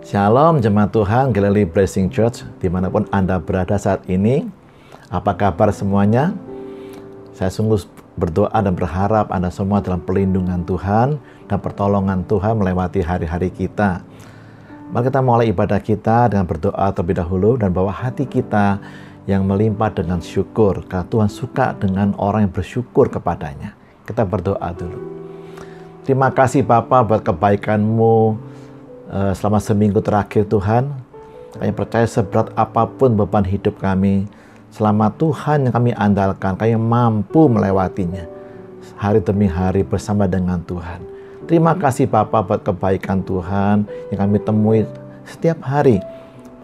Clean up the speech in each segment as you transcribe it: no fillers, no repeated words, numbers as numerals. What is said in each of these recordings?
Shalom jemaat Tuhan Galilee Blessing Church dimanapun Anda berada saat ini. Apa kabar semuanya? Saya sungguh berdoa dan berharap Anda semua dalam perlindungan Tuhan dan pertolongan Tuhan melewati hari-hari kita. Mari kita mulai ibadah kita dengan berdoa terlebih dahulu dan bawa hati kita yang melimpah dengan syukur, karena Tuhan suka dengan orang yang bersyukur kepadanya. Kita berdoa dulu. Terima kasih Bapa buat kebaikan-Mu selama seminggu terakhir Tuhan. Kami percaya seberat apapun beban hidup kami, selama Tuhan yang kami andalkan, kami mampu melewatinya hari demi hari bersama dengan Tuhan. Terima kasih Bapa buat kebaikan Tuhan yang kami temui setiap hari.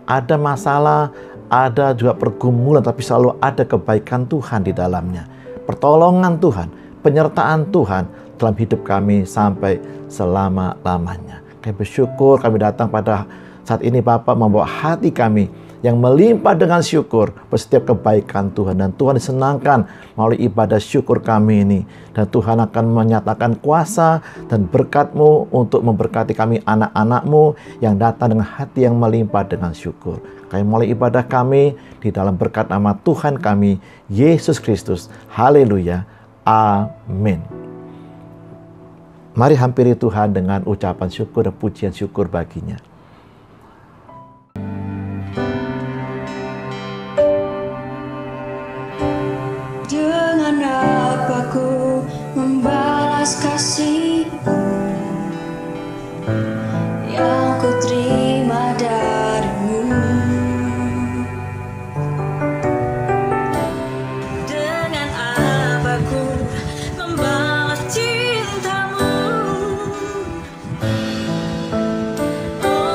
Ada masalah, ada juga pergumulan, tapi selalu ada kebaikan Tuhan di dalamnya. Pertolongan Tuhan, penyertaan Tuhan dalam hidup kami sampai selama-lamanya. Kami bersyukur kami datang pada saat ini Bapa, membawa hati kami yang melimpah dengan syukur setiap kebaikan Tuhan. Dan Tuhan disenangkan melalui ibadah syukur kami ini. Dan Tuhan akan menyatakan kuasa dan berkat-Mu untuk memberkati kami anak-anak-Mu yang datang dengan hati yang melimpah dengan syukur. Kami mulai ibadah kami di dalam berkat nama Tuhan kami, Yesus Kristus. Haleluya. Amin. Mari hampiri Tuhan dengan ucapan syukur dan pujian syukur baginya. Dengan apa ku membalas kasih yang ku terima darimu? Dengan apa ku membalas cintamu? Oh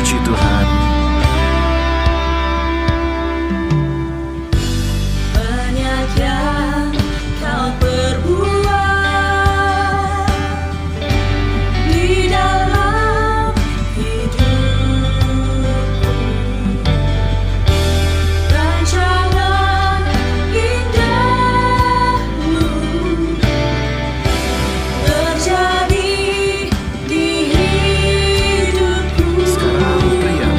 Puji Tuhan. Banyak yang kau perbuat di dalam hidupku. Rancangan indahmu terjadi di hidupku. Sekarang pria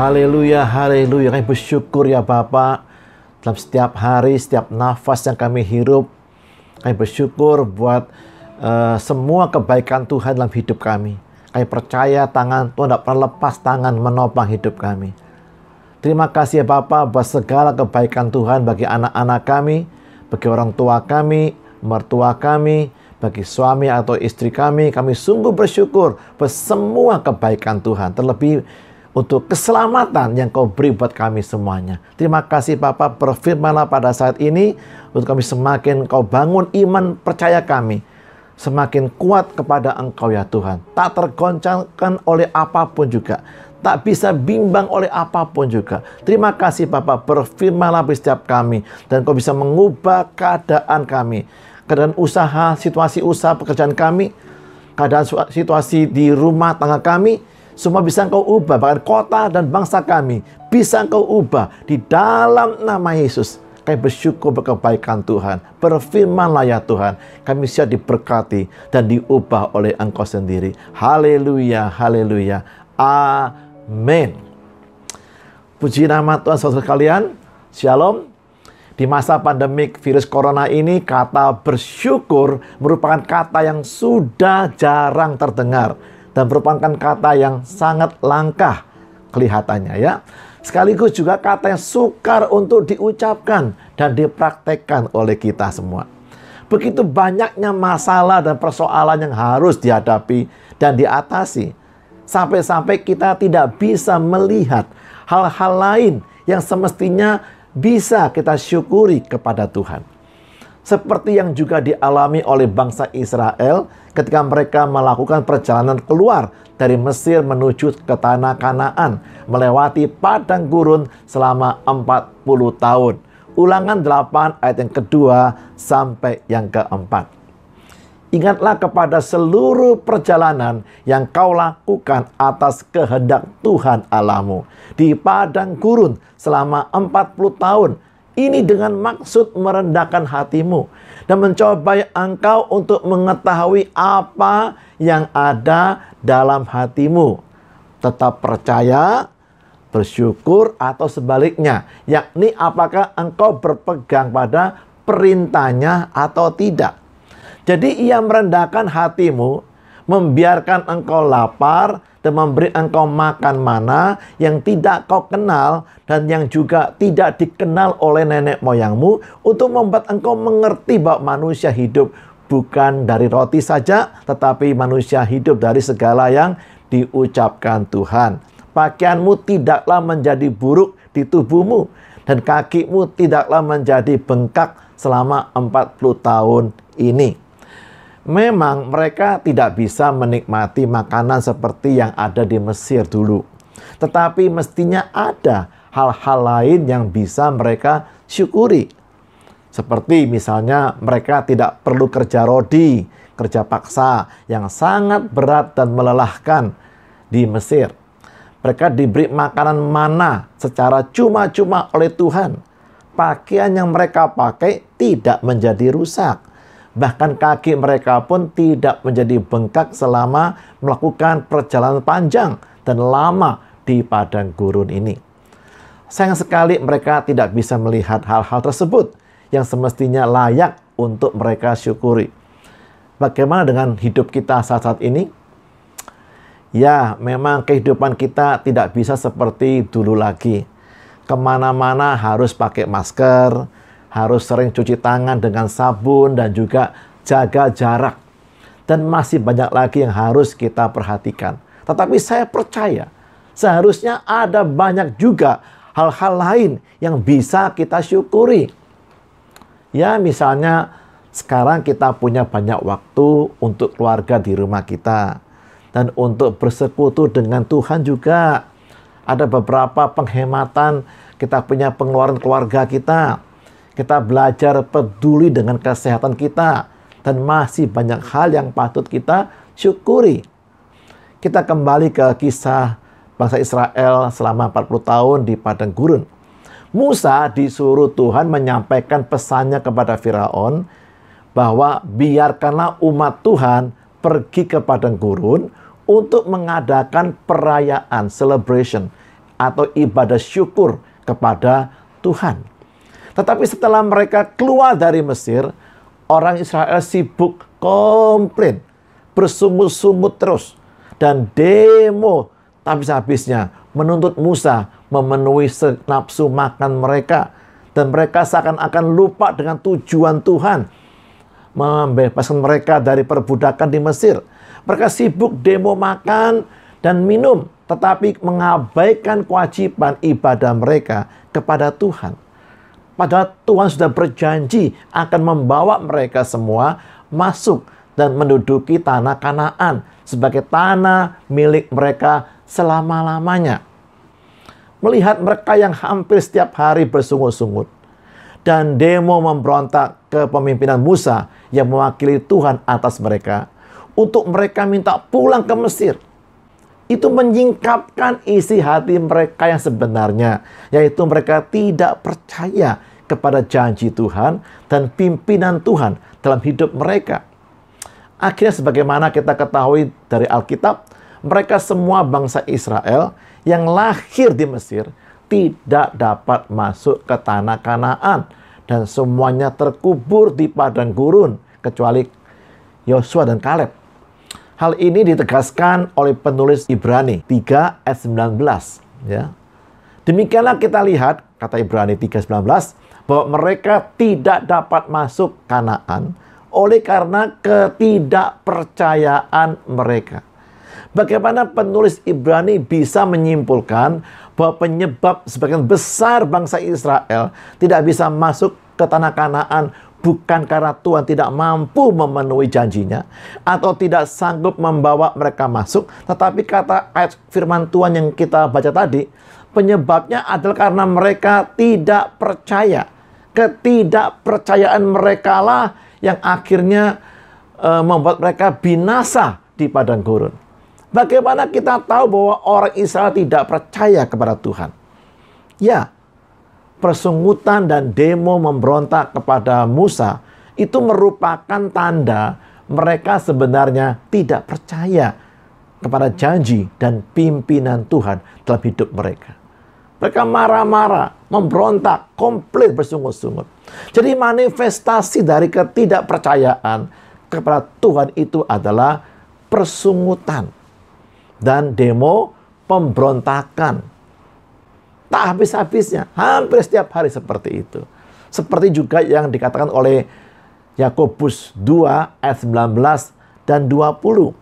Haleluya, haleluya. Kami bersyukur ya Bapak. Dalam setiap hari, setiap nafas yang kami hirup, kami bersyukur buat semua kebaikan Tuhan dalam hidup kami. Kami percaya tangan Tuhan tidak pernah lepas tangan menopang hidup kami. Terima kasih ya Bapak buat segala kebaikan Tuhan bagi anak-anak kami, bagi orang tua kami, mertua kami, bagi suami atau istri kami. Kami sungguh bersyukur buat semua kebaikan Tuhan. Terlebih untuk keselamatan yang Kau beri buat kami semuanya. Terima kasih Bapak, berfirmanlah pada saat ini untuk kami semakin Kau bangun iman percaya kami. Semakin kuat kepada Engkau ya Tuhan. Tak tergoncangkan oleh apapun juga. Tak bisa bimbang oleh apapun juga. Terima kasih Bapak, berfirmanlah bagi setiap kami. Dan Kau bisa mengubah keadaan kami. Keadaan usaha, situasi usaha pekerjaan kami. Keadaan situasi di rumah tangga kami. Semua bisa Engkau ubah, bahkan kota dan bangsa kami bisa Engkau ubah di dalam nama Yesus. Kami bersyukur berkebaikan Tuhan. Berfirmanlah ya Tuhan, kami siap diberkati dan diubah oleh Engkau sendiri. Haleluya, haleluya. Amin. Puji nama Tuhan saudara sekalian. Shalom. Di masa pandemik virus corona ini, kata bersyukur merupakan kata yang sudah jarang terdengar. Dan merupakan kata yang sangat langka kelihatannya ya. Sekaligus juga kata yang sukar untuk diucapkan dan dipraktekkan oleh kita semua. Begitu banyaknya masalah dan persoalan yang harus dihadapi dan diatasi. Sampai-sampai kita tidak bisa melihat hal-hal lain yang semestinya bisa kita syukuri kepada Tuhan. Seperti yang juga dialami oleh bangsa Israel ketika mereka melakukan perjalanan keluar dari Mesir menuju ke tanah Kanaan, melewati padang gurun selama 40 tahun. Ulangan 8 ayat yang kedua sampai yang keempat. Ingatlah kepada seluruh perjalanan yang kau lakukan atas kehendak Tuhan Allahmu di padang gurun selama 40 tahun. Ini dengan maksud merendahkan hatimu dan mencobai engkau untuk mengetahui apa yang ada dalam hatimu. Tetap percaya, bersyukur, atau sebaliknya. Yakni apakah engkau berpegang pada perintahnya atau tidak. Jadi ia merendahkan hatimu, membiarkan engkau lapar, dan memberi engkau makan mana yang tidak kau kenal dan yang juga tidak dikenal oleh nenek moyangmu, untuk membuat engkau mengerti bahwa manusia hidup bukan dari roti saja, tetapi manusia hidup dari segala yang diucapkan Tuhan. Pakaianmu tidaklah menjadi buruk di tubuhmu, dan kakimu tidaklah menjadi bengkak selama 40 tahun ini. Memang mereka tidak bisa menikmati makanan seperti yang ada di Mesir dulu. Tetapi mestinya ada hal-hal lain yang bisa mereka syukuri. Seperti misalnya mereka tidak perlu kerja rodi, kerja paksa yang sangat berat dan melelahkan di Mesir. Mereka diberi makanan mana secara cuma-cuma oleh Tuhan. Pakaian yang mereka pakai tidak menjadi rusak. Bahkan kaki mereka pun tidak menjadi bengkak selama melakukan perjalanan panjang dan lama di padang gurun ini. Sayang sekali mereka tidak bisa melihat hal-hal tersebut yang semestinya layak untuk mereka syukuri. Bagaimana dengan hidup kita saat-saat ini? Ya, memang kehidupan kita tidak bisa seperti dulu lagi. Kemana-mana harus pakai masker, harus sering cuci tangan dengan sabun dan juga jaga jarak. Dan masih banyak lagi yang harus kita perhatikan. Tetapi saya percaya seharusnya ada banyak juga hal-hal lain yang bisa kita syukuri. Ya, misalnya sekarang kita punya banyak waktu untuk keluarga di rumah kita. Dan untuk bersekutu dengan Tuhan juga. Ada beberapa penghematan, kita punya pengeluaran keluarga kita. Kita belajar peduli dengan kesehatan kita. Dan masih banyak hal yang patut kita syukuri. Kita kembali ke kisah bangsa Israel selama 40 tahun di padang gurun. Musa disuruh Tuhan menyampaikan pesannya kepada Firaun bahwa biarkanlah umat Tuhan pergi ke padang gurun untuk mengadakan perayaan, celebration, atau ibadah syukur kepada Tuhan. Tetapi setelah mereka keluar dari Mesir, orang Israel sibuk komplain, bersungut-sungut terus, dan demo tak habis-habisnya menuntut Musa memenuhi nafsu makan mereka. Dan mereka seakan-akan lupa dengan tujuan Tuhan membebaskan mereka dari perbudakan di Mesir. Mereka sibuk demo makan dan minum, tetapi mengabaikan kewajiban ibadah mereka kepada Tuhan. Padahal Tuhan sudah berjanji akan membawa mereka semua masuk dan menduduki tanah Kanaan sebagai tanah milik mereka selama-lamanya. Melihat mereka yang hampir setiap hari bersungut-sungut dan demo memberontak ke pemimpinan Musa yang mewakili Tuhan atas mereka untuk mereka minta pulang ke Mesir, itu menyingkapkan isi hati mereka yang sebenarnya, yaitu mereka tidak percaya kepada janji Tuhan dan pimpinan Tuhan dalam hidup mereka. Akhirnya sebagaimana kita ketahui dari Alkitab, mereka semua bangsa Israel yang lahir di Mesir tidak dapat masuk ke tanah Kanaan dan semuanya terkubur di padang gurun kecuali Yosua dan Kaleb. Hal ini ditegaskan oleh penulis Ibrani 3 ayat 19. Ya. Demikianlah kita lihat, kata Ibrani 3:19, bahwa mereka tidak dapat masuk Kanaan oleh karena ketidakpercayaan mereka. Bagaimana penulis Ibrani bisa menyimpulkan bahwa penyebab sebagian besar bangsa Israel tidak bisa masuk ke tanah Kanaan bukan karena Tuhan tidak mampu memenuhi janjinya atau tidak sanggup membawa mereka masuk, tetapi kata ayat firman Tuhan yang kita baca tadi, penyebabnya adalah karena mereka tidak percaya. Ketidakpercayaan mereka lah yang akhirnya membuat mereka binasa di padang gurun. Bagaimana kita tahu bahwa orang Israel tidak percaya kepada Tuhan? Ya, persungutan dan demo memberontak kepada Musa itu merupakan tanda mereka sebenarnya tidak percaya kepada janji dan pimpinan Tuhan dalam hidup mereka. Mereka marah-marah, memberontak, komplain, bersungut-sungut. Jadi manifestasi dari ketidakpercayaan kepada Tuhan itu adalah persungutan dan demo pemberontakan. Tak habis-habisnya, hampir setiap hari seperti itu. Seperti juga yang dikatakan oleh Yakobus 2 ayat 19 dan 20.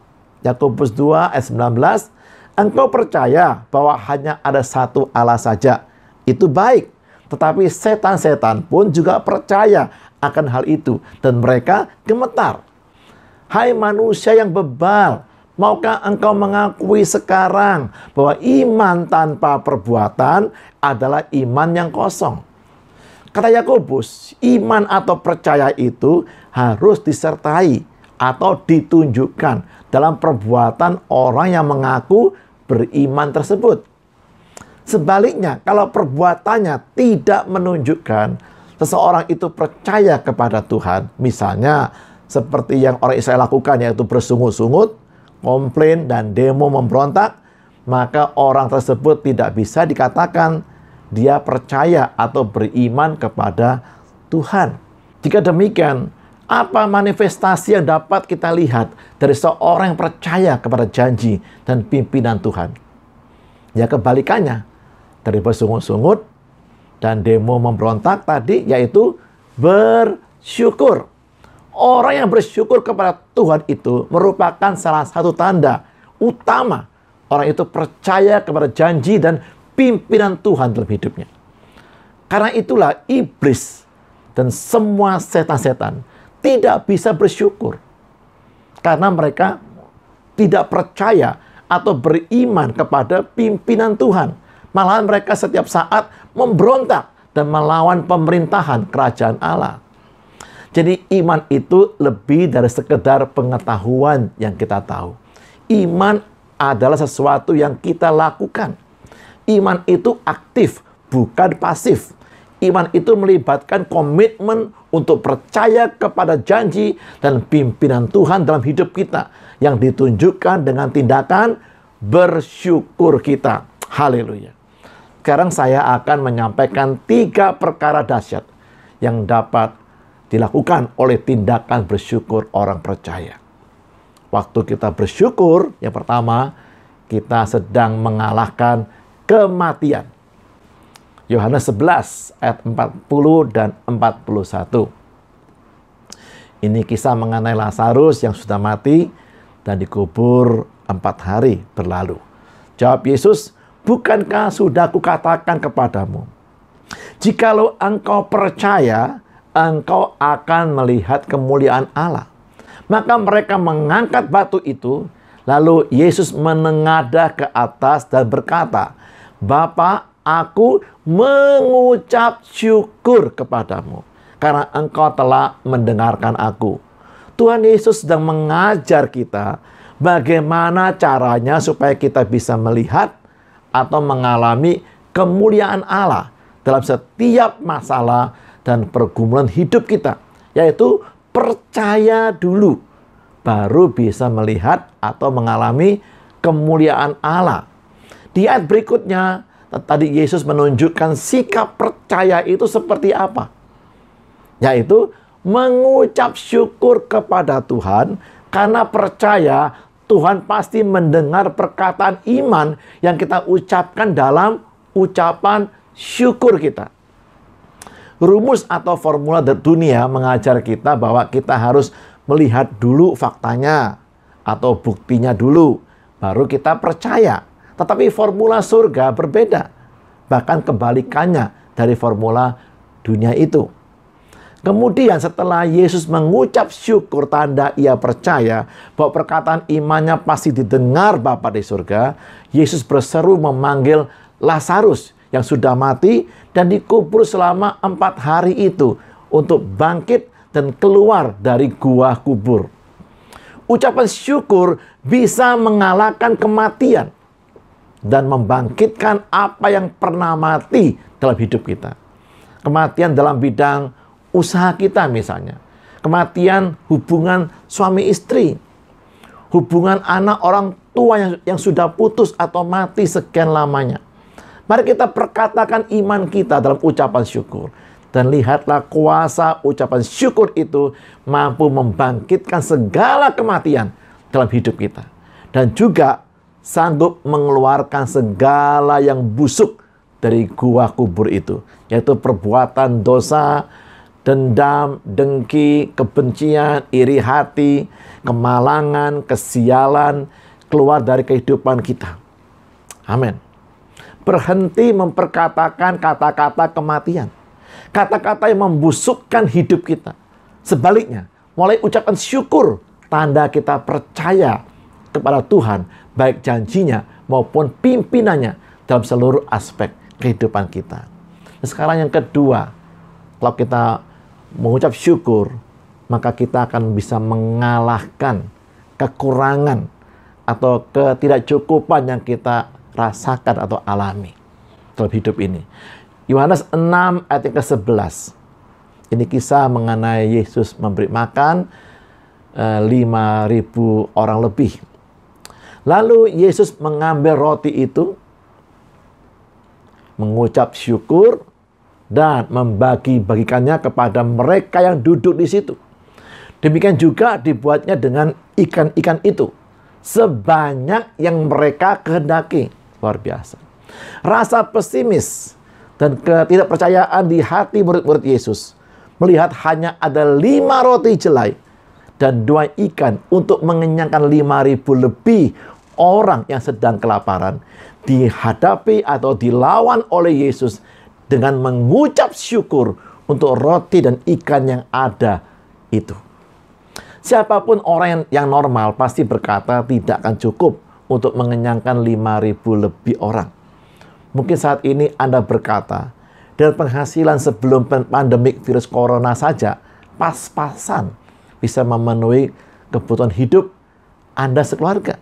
Yakobus 2 ayat 19, engkau percaya bahwa hanya ada satu Allah saja. Itu baik. Tetapi setan-setan pun juga percaya akan hal itu. Dan mereka gemetar. Hai manusia yang bebal, maukah engkau mengakui sekarang bahwa iman tanpa perbuatan adalah iman yang kosong? Kata Yakobus, iman atau percaya itu harus disertai atau ditunjukkan dalam perbuatan orang yang mengaku beriman tersebut. Sebaliknya, kalau perbuatannya tidak menunjukkan seseorang itu percaya kepada Tuhan, misalnya seperti yang orang Israel lakukan, yaitu bersungut-sungut, komplain, dan demo memberontak, maka orang tersebut tidak bisa dikatakan dia percaya atau beriman kepada Tuhan. Jika demikian, apa manifestasi yang dapat kita lihat dari seorang yang percaya kepada janji dan pimpinan Tuhan? Ya kebalikannya, dari bersungut-sungut dan demo memberontak tadi, yaitu bersyukur. Orang yang bersyukur kepada Tuhan itu merupakan salah satu tanda utama orang itu percaya kepada janji dan pimpinan Tuhan dalam hidupnya. Karena itulah iblis dan semua setan-setan tidak bisa bersyukur. Karena mereka tidak percaya atau beriman kepada pimpinan Tuhan. Malahan mereka setiap saat memberontak dan melawan pemerintahan kerajaan Allah. Jadi iman itu lebih dari sekedar pengetahuan yang kita tahu. Iman adalah sesuatu yang kita lakukan. Iman itu aktif, bukan pasif. Iman itu melibatkan komitmen untuk percaya kepada janji dan pimpinan Tuhan dalam hidup kita, yang ditunjukkan dengan tindakan bersyukur kita. Haleluya. Sekarang saya akan menyampaikan 3 perkara dahsyat yang dapat dilakukan oleh tindakan bersyukur orang percaya. Waktu kita bersyukur, yang pertama, kita sedang mengalahkan kematian. Yohanes 11 ayat 40 dan 41. Ini kisah mengenai Lazarus yang sudah mati dan dikubur 4 hari berlalu. Jawab Yesus, bukankah sudah kukatakan kepadamu, jikalau engkau percaya, engkau akan melihat kemuliaan Allah. Maka mereka mengangkat batu itu, lalu Yesus menengadah ke atas dan berkata, Bapa, aku mengucap syukur kepadamu, karena engkau telah mendengarkan aku. Tuhan Yesus sedang mengajar kita bagaimana caranya supaya kita bisa melihat atau mengalami kemuliaan Allah dalam setiap masalah dan pergumulan hidup kita. Yaitu percaya dulu, baru bisa melihat atau mengalami kemuliaan Allah. Di ayat berikutnya, tadi Yesus menunjukkan sikap percaya itu seperti apa. Yaitu mengucap syukur kepada Tuhan karena percaya Tuhan pasti mendengar perkataan iman yang kita ucapkan dalam ucapan syukur kita. Rumus atau formula dunia mengajar kita bahwa kita harus melihat dulu faktanya atau buktinya dulu, baru kita percaya. Tetapi formula surga berbeda, bahkan kebalikannya dari formula dunia itu. Kemudian setelah Yesus mengucap syukur, tanda ia percaya bahwa perkataan imannya pasti didengar Bapa di surga, Yesus berseru memanggil Lazarus yang sudah mati dan dikubur selama 4 hari itu untuk bangkit dan keluar dari gua kubur. Ucapan syukur bisa mengalahkan kematian dan membangkitkan apa yang pernah mati dalam hidup kita. Kematian dalam bidang usaha kita misalnya. Kematian hubungan suami istri. Hubungan anak orang tua yang sudah putus atau mati sekian lamanya. Mari kita perkatakan iman kita dalam ucapan syukur. Dan lihatlah kuasa ucapan syukur itu mampu membangkitkan segala kematian dalam hidup kita. Dan juga sanggup mengeluarkan segala yang busuk dari gua kubur itu. Yaitu perbuatan dosa, dendam, dengki, kebencian, iri hati, kemalangan, kesialan keluar dari kehidupan kita. Amin. Berhenti memperkatakan kata-kata kematian. Kata-kata yang membusukkan hidup kita. Sebaliknya, mulai ucapan syukur, tanda kita percaya kepada Tuhan, baik janjinya maupun pimpinannya dalam seluruh aspek kehidupan kita. Nah, sekarang yang kedua, kalau kita mengucap syukur, maka kita akan bisa mengalahkan kekurangan atau ketidakcukupan yang kita rasakan atau alami dalam hidup ini. Yohanes 6 ayat yang ke-11. Ini kisah mengenai Yesus memberi makan 5.000 orang lebih. Lalu Yesus mengambil roti itu, mengucap syukur, dan membagi-bagikannya kepada mereka yang duduk di situ. Demikian juga dibuatnya dengan ikan-ikan itu, sebanyak yang mereka kehendaki. Luar biasa. Rasa pesimis dan ketidakpercayaan di hati murid-murid Yesus melihat hanya ada 5 roti jelai dan 2 ikan untuk mengenyangkan 5.000 lebih orang yang sedang kelaparan, dihadapi atau dilawan oleh Yesus dengan mengucap syukur untuk roti dan ikan yang ada itu. Siapapun orang yang normal pasti berkata tidak akan cukup untuk mengenyangkan 5.000 lebih orang. Mungkin saat ini Anda berkata, dengan penghasilan sebelum pandemik virus corona saja, pas-pasan bisa memenuhi kebutuhan hidup Anda sekeluarga.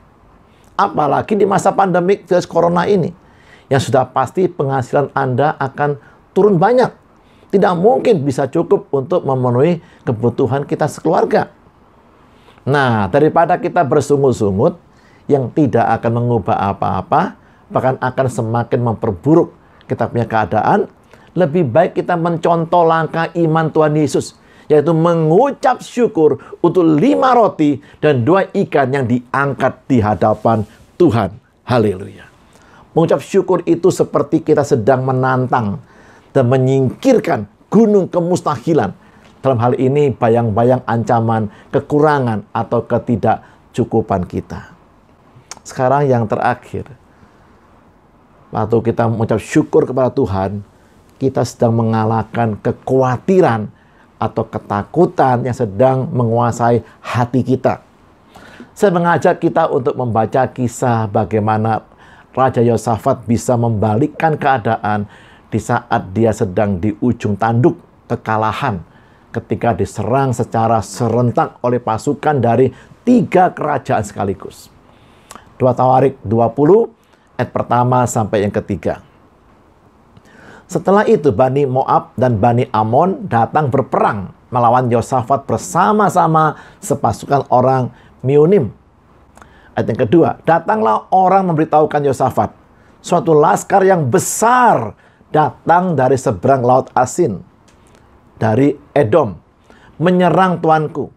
Apalagi di masa pandemik virus corona ini, yang sudah pasti penghasilan Anda akan turun banyak. Tidak mungkin bisa cukup untuk memenuhi kebutuhan kita sekeluarga. Nah, daripada kita bersungut-sungut yang tidak akan mengubah apa-apa, bahkan akan semakin memperburuk kita punya keadaan, lebih baik kita mencontoh langkah iman Tuhan Yesus, yaitu mengucap syukur untuk 5 roti dan 2 ikan yang diangkat di hadapan Tuhan. Haleluya. Mengucap syukur itu seperti kita sedang menantang dan menyingkirkan gunung kemustahilan. Dalam hal ini bayang-bayang ancaman, kekurangan, atau ketidakcukupan kita. Sekarang yang terakhir, waktu kita mengucap syukur kepada Tuhan, kita sedang mengalahkan kekhawatiran atau ketakutan yang sedang menguasai hati kita. Saya mengajak kita untuk membaca kisah bagaimana Raja Yosafat bisa membalikkan keadaan di saat dia sedang di ujung tanduk kekalahan ketika diserang secara serentak oleh pasukan dari 3 kerajaan sekaligus. 2 Tawarik 20 ayat pertama sampai yang ketiga. Setelah itu Bani Moab dan Bani Amon datang berperang melawan Yosafat bersama-sama sepasukan orang Meunim. Ayat yang kedua, datanglah orang memberitahukan Yosafat, suatu laskar yang besar datang dari seberang laut Asin, dari Edom, menyerang tuanku.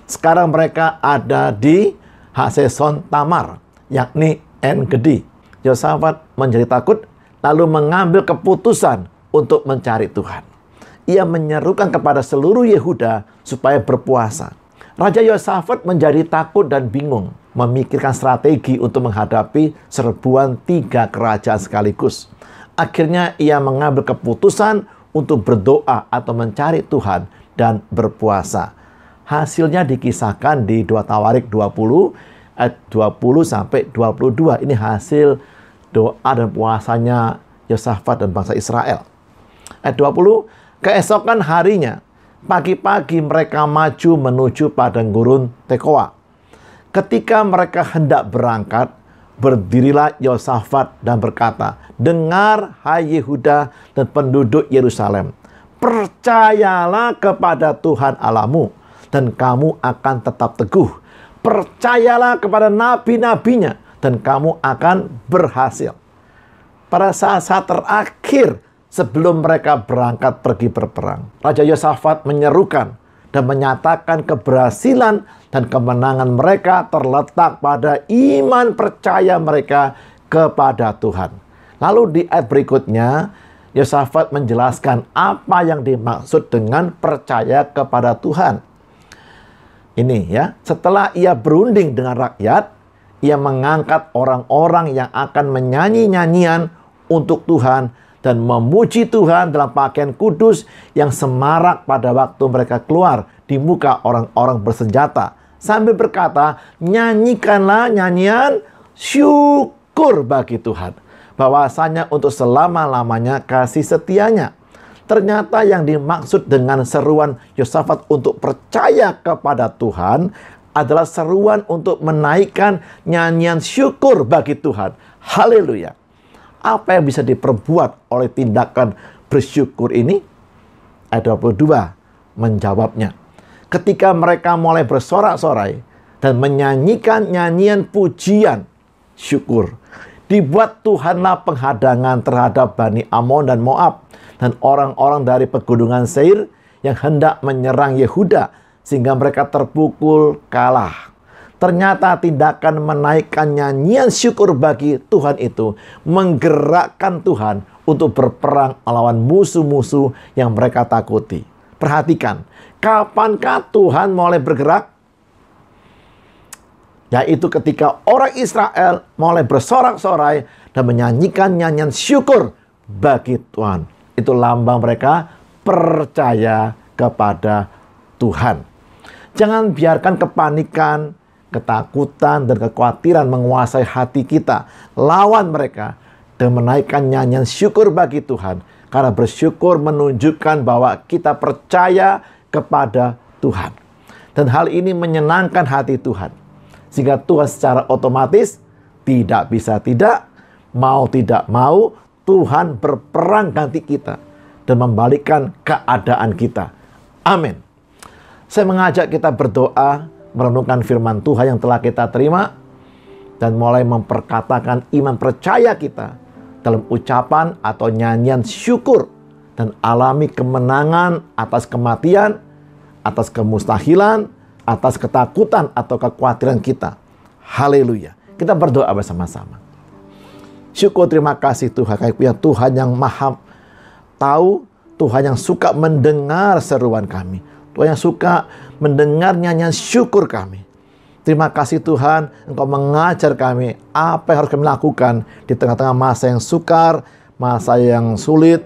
Sekarang mereka ada di Haseson Tamar, yakni En-Gedi. Yosafat menjadi takut, lalu mengambil keputusan untuk mencari Tuhan. Ia menyerukan kepada seluruh Yehuda supaya berpuasa. Raja Yosafat menjadi takut dan bingung, memikirkan strategi untuk menghadapi serbuan 3 kerajaan sekaligus. Akhirnya ia mengambil keputusan untuk berdoa atau mencari Tuhan dan berpuasa. Hasilnya dikisahkan di 2 Tawarik 20 ayat 20 sampai 22. Ini hasil doa dan puasanya Yosafat dan bangsa Israel. Ayat 20, keesokan harinya, pagi-pagi mereka maju menuju padang gurun Tekoa. Ketika mereka hendak berangkat, berdirilah Yosafat dan berkata, dengar hai Yehuda dan penduduk Yerusalem, percayalah kepada Tuhan Allahmu dan kamu akan tetap teguh. Percayalah kepada nabi-nabinya dan kamu akan berhasil. Pada saat-saat terakhir sebelum mereka berangkat pergi berperang, Raja Yosafat menyerukan dan menyatakan keberhasilan dan kemenangan mereka terletak pada iman percaya mereka kepada Tuhan. Lalu di ayat berikutnya, Yosafat menjelaskan apa yang dimaksud dengan percaya kepada Tuhan. Ini ya, setelah ia berunding dengan rakyat, ia mengangkat orang-orang yang akan menyanyi nyanyian untuk Tuhan dan memuji Tuhan dalam pakaian kudus yang semarak pada waktu mereka keluar di muka orang-orang bersenjata. Sambil berkata, nyanyikanlah nyanyian syukur bagi Tuhan, bahwasanya untuk selama-lamanya kasih setianya. Ternyata yang dimaksud dengan seruan Yosafat untuk percaya kepada Tuhan adalah seruan untuk menaikkan nyanyian syukur bagi Tuhan. Haleluya. Apa yang bisa diperbuat oleh tindakan bersyukur ini? Ayat 22 menjawabnya. Ketika mereka mulai bersorak-sorai dan menyanyikan nyanyian pujian syukur, dibuat Tuhanlah penghadangan terhadap Bani Amon dan Moab dan orang-orang dari pegunungan Seir yang hendak menyerang Yehuda sehingga mereka terpukul kalah. Ternyata tindakan menaikkan nyanyian syukur bagi Tuhan itu menggerakkan Tuhan untuk berperang melawan musuh-musuh yang mereka takuti. Perhatikan, kapankah Tuhan mulai bergerak? Yaitu ketika orang Israel mulai bersorak-sorai dan menyanyikan nyanyian syukur bagi Tuhan. Itu lambang mereka percaya kepada Tuhan. Jangan biarkan kepanikan, ketakutan, dan kekhawatiran menguasai hati kita. Lawan mereka dan menaikkan nyanyian syukur bagi Tuhan. Karena bersyukur menunjukkan bahwa kita percaya kepada Tuhan. Dan hal ini menyenangkan hati Tuhan. Sehingga Tuhan secara otomatis tidak bisa tidak, mau tidak mau, Tuhan berperang ganti kita dan membalikkan keadaan kita. Amin. Saya mengajak kita berdoa, merenungkan firman Tuhan yang telah kita terima, dan mulai memperkatakan iman percaya kita dalam ucapan atau nyanyian syukur dan alami kemenangan atas kematian, atas kemustahilan, atas ketakutan atau kekhawatiran kita. Haleluya. Kita berdoa bersama-sama. Syukur, terima kasih Tuhan. Kami punya Tuhan yang maha tahu, Tuhan yang suka mendengar seruan kami, Tuhan yang suka mendengar nyanyian syukur kami. Terima kasih Tuhan, Engkau mengajar kami apa yang harus kami lakukan di tengah-tengah masa yang sukar, masa yang sulit,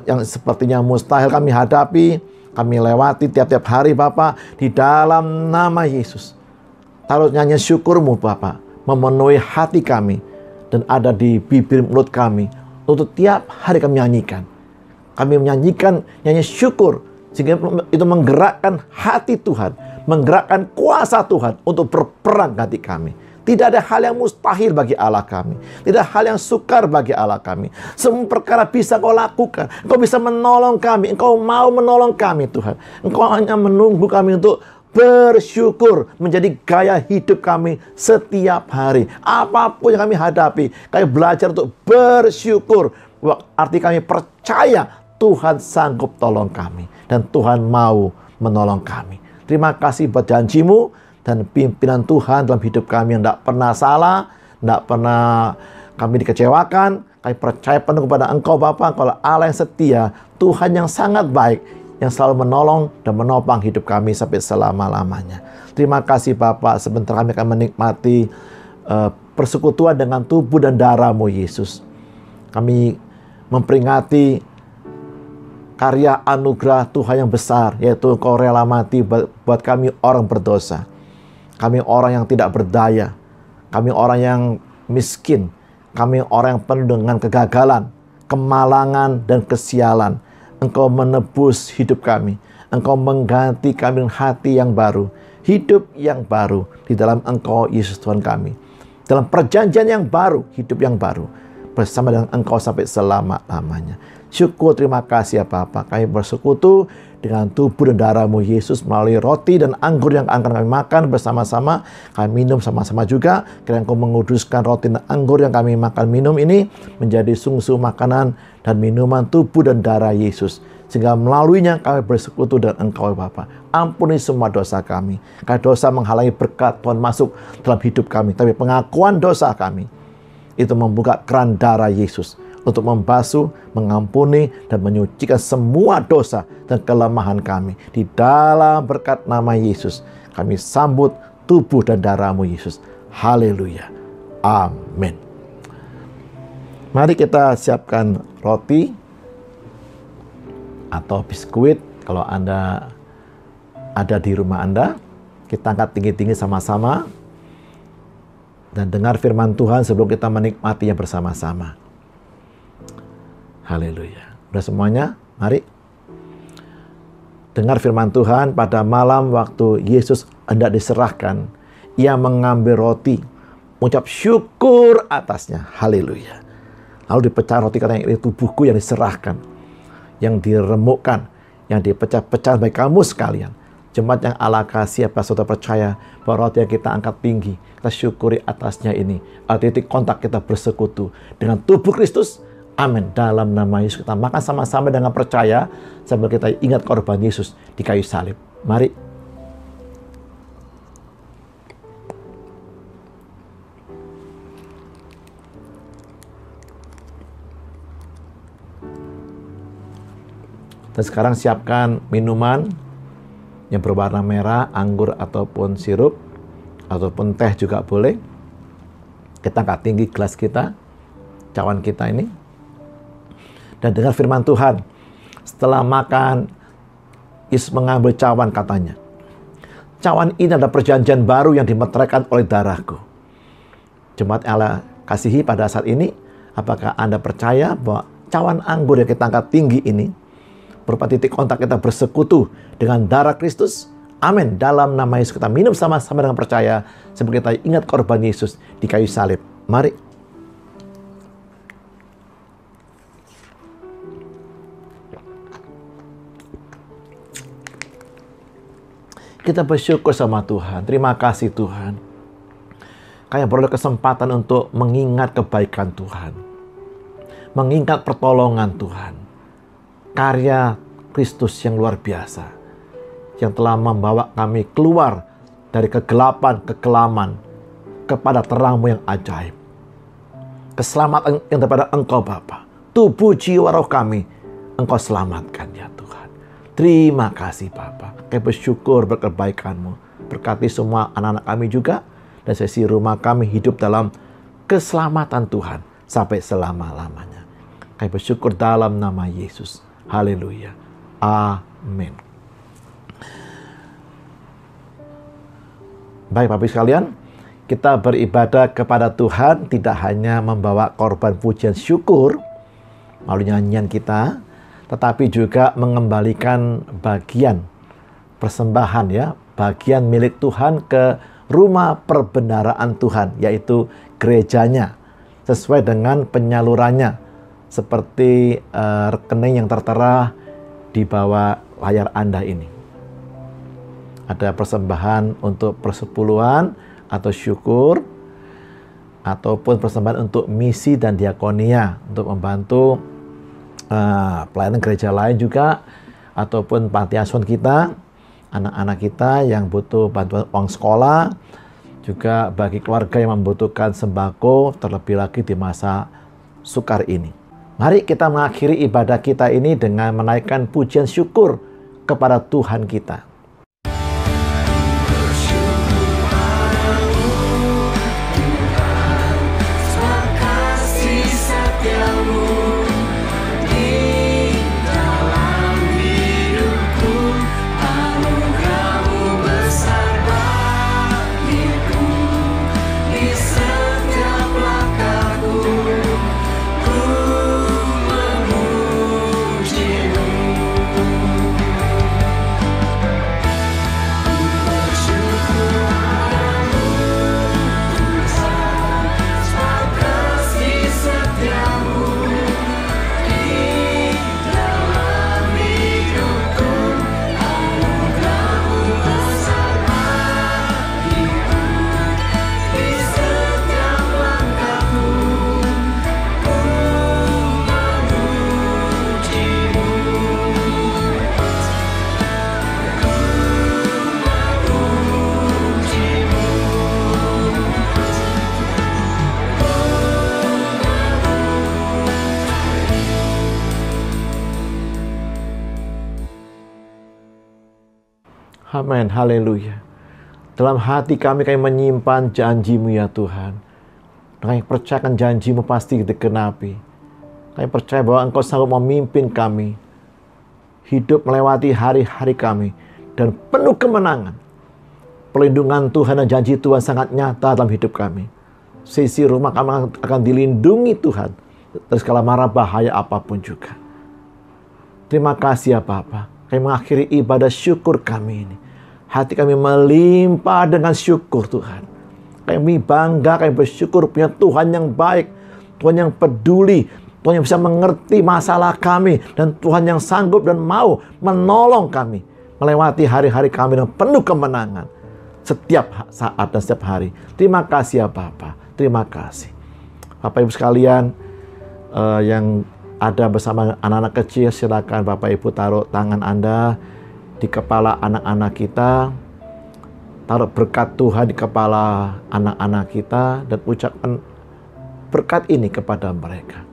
yang sepertinya mustahil kami hadapi, kami lewati tiap-tiap hari Bapa, di dalam nama Yesus. Taruh nyanyian syukur-Mu Bapa, memenuhi hati kami, dan ada di bibir mulut kami, untuk tiap hari kami nyanyikan. Kami menyanyikan nyanyian syukur, sehingga itu menggerakkan hati Tuhan, menggerakkan kuasa Tuhan untuk berperang hati kami. Tidak ada hal yang mustahil bagi Allah kami. Tidak ada hal yang sukar bagi Allah kami. Semua perkara bisa Engkau lakukan. Engkau bisa menolong kami. Engkau mau menolong kami Tuhan. Engkau hanya menunggu kami untuk bersyukur menjadi gaya hidup kami setiap hari. Apapun yang kami hadapi, kami belajar untuk bersyukur. Arti kami percaya Tuhan sanggup tolong kami. Dan Tuhan mau menolong kami. Terima kasih buat janji-Mu dan pimpinan Tuhan dalam hidup kami yang tidak pernah salah, tidak pernah kami dikecewakan. Kami percaya penuh kepada Engkau Bapa, kalau Allah yang setia, Tuhan yang sangat baik, yang selalu menolong dan menopang hidup kami sampai selama-lamanya. Terima kasih Bapak, sebentar kami akan menikmati persekutuan dengan tubuh dan darah-Mu Yesus. Kami memperingati karya anugerah Tuhan yang besar, yaitu Engkau rela mati buat kami orang berdosa. Kami orang yang tidak berdaya, kami orang yang miskin, kami orang yang penuh dengan kegagalan, kemalangan, dan kesialan. Engkau menebus hidup kami. Engkau mengganti kami dengan hati yang baru, hidup yang baru di dalam Engkau Yesus Tuhan kami. Dalam perjanjian yang baru, hidup yang baru, bersama dengan Engkau sampai selama-lamanya. Syukur, terima kasih ya Bapa. Kami bersekutu dengan tubuh dan darah-Mu Yesus melalui roti dan anggur yang akan kami makan bersama-sama. Kami minum sama-sama juga. Kiranya Engkau menguduskan roti dan anggur yang kami makan minum ini menjadi sungguh-sungguh makanan dan minuman tubuh dan darah Yesus. Sehingga melaluinya kami bersekutu dengan Engkau Bapa. Ampuni semua dosa kami. Karena dosa menghalangi berkat Tuhan masuk dalam hidup kami. Tapi pengakuan dosa kami itu membuka keran darah Yesus untuk membasuh, mengampuni, dan menyucikan semua dosa dan kelemahan kami. Di dalam berkat nama Yesus, kami sambut tubuh dan darah-Mu Yesus. Haleluya. Amin. Mari kita siapkan roti atau biskuit. Kalau Anda ada di rumah Anda, kita angkat tinggi-tinggi sama-sama dan dengar firman Tuhan sebelum kita menikmatinya bersama-sama. Haleluya. Udah semuanya? Mari. Dengar firman Tuhan. Pada malam waktu Yesus hendak diserahkan, Ia mengambil roti, mengucap syukur atasnya. Haleluya. Lalu dipecah roti, katanya, ini tubuhku yang diserahkan, yang diremukkan, yang dipecah-pecah bagi kamu sekalian. Jemaat yang Allah kasih, apa saudara percaya bahwa roti yang kita angkat tinggi, kita syukuri atasnya ini, titik kontak kita bersekutu dengan tubuh Kristus. Amin. Dalam nama Yesus kita makan sama-sama dengan percaya sambil kita ingat korban Yesus di kayu salib. Mari. Dan sekarang siapkan minuman yang berwarna merah, anggur ataupun sirup, ataupun teh juga boleh. Kita angkat tinggi gelas kita, cawan kita ini. Dan dengar firman Tuhan. Setelah makan, Yesus mengambil cawan, katanya, cawan ini adalah perjanjian baru yang dimeteraikan oleh darahku. Jemaat Allah kasihi, pada saat ini, apakah Anda percaya bahwa cawan anggur yang kita angkat tinggi ini berupa titik kontak kita bersekutu dengan darah Kristus? Amin. Dalam nama Yesus kita minum sama-sama dengan percaya sebelum kita ingat korban Yesus di kayu salib. Mari. Kita bersyukur sama Tuhan. Terima kasih Tuhan. Kami perlu kesempatan untuk mengingat kebaikan Tuhan. mengingat pertolongan Tuhan. Karya Kristus yang luar biasa, yang telah membawa kami keluar dari kegelapan, kekelaman, kepada terang-Mu yang ajaib. Keselamatan yang daripada Engkau Bapa. Tubuh, jiwa, roh kami Engkau selamatkan ya Tuhan. Terima kasih Bapa. Kami bersyukur berkebaikan-Mu. Berkati semua anak-anak kami juga, dan sesi rumah kami hidup dalam keselamatan Tuhan sampai selama-lamanya. Kami bersyukur dalam nama Yesus. Haleluya. Amin. Baik Bapak Ibu sekalian, kita beribadah kepada Tuhan tidak hanya membawa korban pujian syukur melalui nyanyian kita, tetapi juga mengembalikan bagian persembahan ya, bagian milik Tuhan ke rumah perbendaharaan Tuhan, yaitu gerejanya, sesuai dengan penyalurannya, seperti rekening yang tertera di bawah layar Anda ini. Ada persembahan untuk persepuluhan atau syukur, ataupun persembahan untuk misi dan diakonia, untuk membantu pelayanan gereja lain juga, ataupun panti asuhan kita, anak-anak kita yang butuh bantuan uang sekolah, juga bagi keluarga yang membutuhkan sembako, terlebih lagi di masa sukar ini. Mari kita mengakhiri ibadah kita ini dengan menaikkan pujian syukur kepada Tuhan kita. Amin, haleluya. Dalam hati kami menyimpan janji-Mu ya Tuhan. Kami percayakan janji-Mu pasti dikenapi. Kami percaya bahwa Engkau sanggup memimpin kami hidup melewati hari-hari kami dan penuh kemenangan. Perlindungan Tuhan dan janji Tuhan sangat nyata dalam hidup kami. Sisi rumah kami akan dilindungi Tuhan dari segala mara bahaya apapun juga. Terima kasih ya Bapa. Kami mengakhiri ibadah syukur kami ini. Hati kami melimpah dengan syukur Tuhan. Kami bangga, kami bersyukur punya Tuhan yang baik, Tuhan yang peduli, Tuhan yang bisa mengerti masalah kami, dan Tuhan yang sanggup dan mau menolong kami melewati hari-hari kami dengan penuh kemenangan setiap saat dan setiap hari. Terima kasih ya Bapa, terima kasih. Bapak Ibu sekalian yang ada bersama anak-anak kecil, silakan Bapak Ibu taruh tangan Anda di kepala anak-anak kita. Taruh berkat Tuhan di kepala anak-anak kita dan ucapkan berkat ini kepada mereka.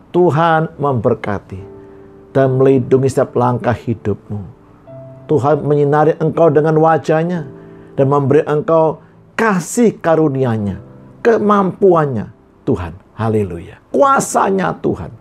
Tuhan memberkati dan melindungi setiap langkah hidupmu. Tuhan menyinari engkau dengan wajahnya dan memberi engkau kasih karunia-Nya, kemampuannya Tuhan. Haleluya. Kuasanya Tuhan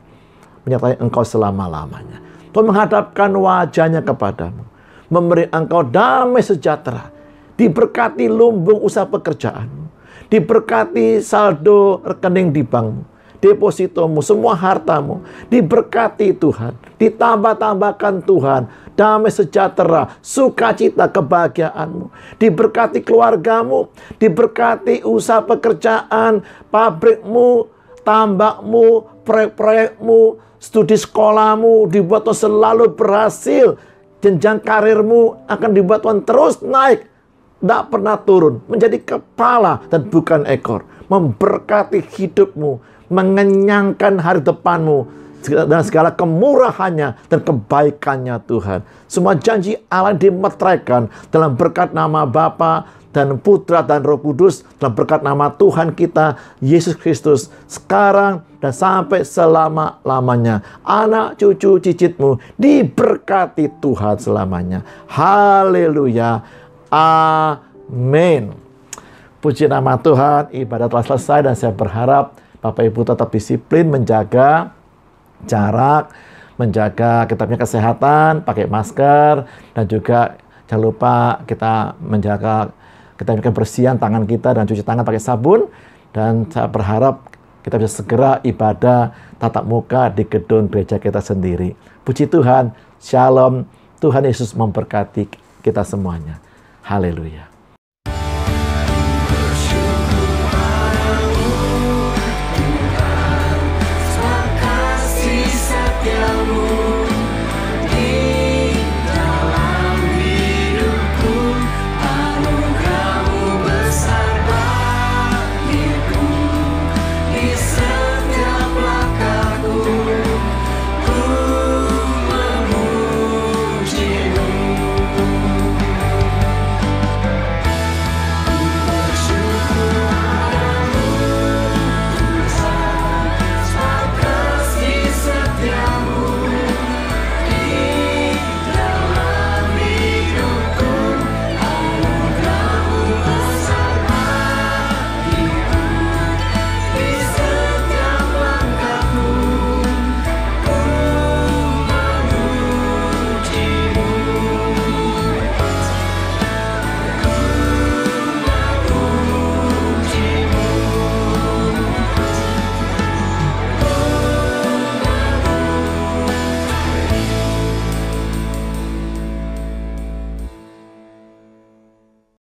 menyertai engkau selama-lamanya. Tuhan menghadapkan wajahnya kepadamu, memberi engkau damai sejahtera, diberkati lumbung usaha pekerjaanmu, diberkati saldo rekening di bankmu, depositomu, semua hartamu, diberkati Tuhan, ditambah-tambahkan Tuhan, damai sejahtera, sukacita, kebahagiaanmu, diberkati keluargamu, diberkati usaha pekerjaan, pabrikmu, tambakmu, proyek-proyekmu, studi sekolahmu, dibuat Tuhan selalu berhasil. Jenjang karirmu akan dibuat Tuhan terus naik, tidak pernah turun, menjadi kepala dan bukan ekor. Memberkati hidupmu, mengenyangkan hari depanmu dan segala kemurahannya dan kebaikannya Tuhan. Semua janji Allah dimeteraikan dalam berkat nama Bapa dan Putra dan Roh Kudus, dalam berkat nama Tuhan kita Yesus Kristus, sekarang dan sampai selama-lamanya. Anak cucu cicitmu diberkati Tuhan selamanya. Haleluya. Amin. Puji nama Tuhan, ibadah telah selesai dan saya berharap Bapak Ibu tetap disiplin menjaga jarak, menjaga kita punya kesehatan, pakai masker, dan juga jangan lupa kita menjaga kita kebersihan tangan kita dan cuci tangan pakai sabun. Dan saya berharap kita bisa segera ibadah tatap muka di gedung gereja kita sendiri. Puji Tuhan, Shalom, Tuhan Yesus memberkati kita semuanya. Haleluya.